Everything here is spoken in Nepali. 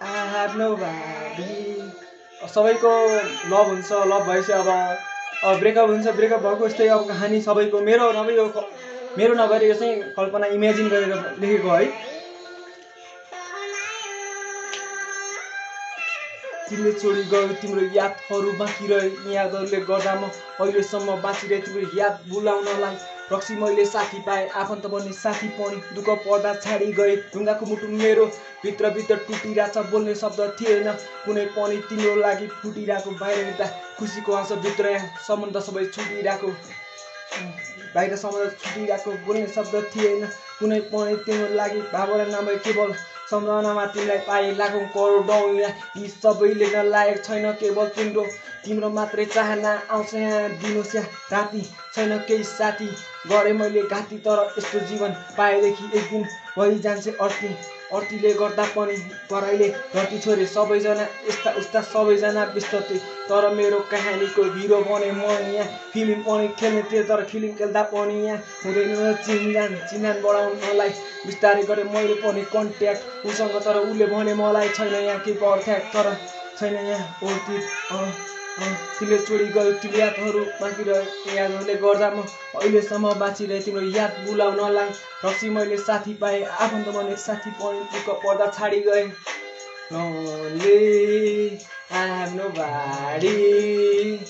I have nobody. सबैको लभ हुन्छ, लभ भएपछि अब ब्रेकअप हुन्छ, ब्रेकअप भएको जस्तै अब कहानी सबैको मेरो नभए मेरो नभएर यो चाहिँ कल्पना इमेजिन गरेर लेखेको है। तिमीले छोडी गयो तिम्रो यादहरू बाँकी रहे, यादहरूले गर्दा म अहिलेसम्म बाँचिरहे तिम्रो याद भुलाउनलाई। रक्सी मैले साथी पाएँ, आफन्त बन्ने साथी पनि दुःख पर्दा छाडी गए। ढुङ्गाको मुटु मेरो भित्रभित्र टुटिरहेछ, बोल्ने शब्द थिएन कुनै पनि तिम्रो लागि फुटिरहेको। बाहिर हिँड्दा खुसीको हाँसो, भित्र सम्बन्ध सबै छुटिरहेको, बाहिर सम्बन्ध छुटिरहेको, बोल्ने शब्द थिएन कुनै पनि तिम्रो लागि। भावना नभए केवल सम्झनामा तिमीलाई पाएँ, लाखौँ करोडौँ यहाँ यी सबै लेख्न लायक छैन। केवल तिम्रो मात्रै चाहना आउँछ यहाँ दिनुहोस् या राति। छैन केही साथी गरेँ मैले घाँटी, तर यस्तो जीवन पाएदेखि एक दिन भइजान्छ अर्थी। अर्थीले गर्दा पनि पराइले घटी छोरे, सबैजना यस्ता उस्ता सबैजना व्यस्त थिए, तर मेरो कहानीको हिरो बने म यहाँ। फिल्म पनि खेल्ने थिएँ तर फिल्म खेल्दा पनि यहाँ हुँदैन चिन्जान बढाउनलाई। बिस्तारै गरेँ मैले पनि कन्ट्याक्ट उसँग, तर उसले भने मलाई छैन यहाँ केही पर्फ्याक्ट, तर छैन यहाँ ओर्ती। तिमीले छोडी गयो तिम्रो यादहरू बाँकी रहे, यादहरूले गर्दा म अहिलेसम्म बाँचिरहे तिम्रो याद भुलाउनलाई। रक्सी मैले साथी पाएँ, आफन्त बने साथी पनि दुःख पर्दा छाडी गए। Lonely, I have nobody.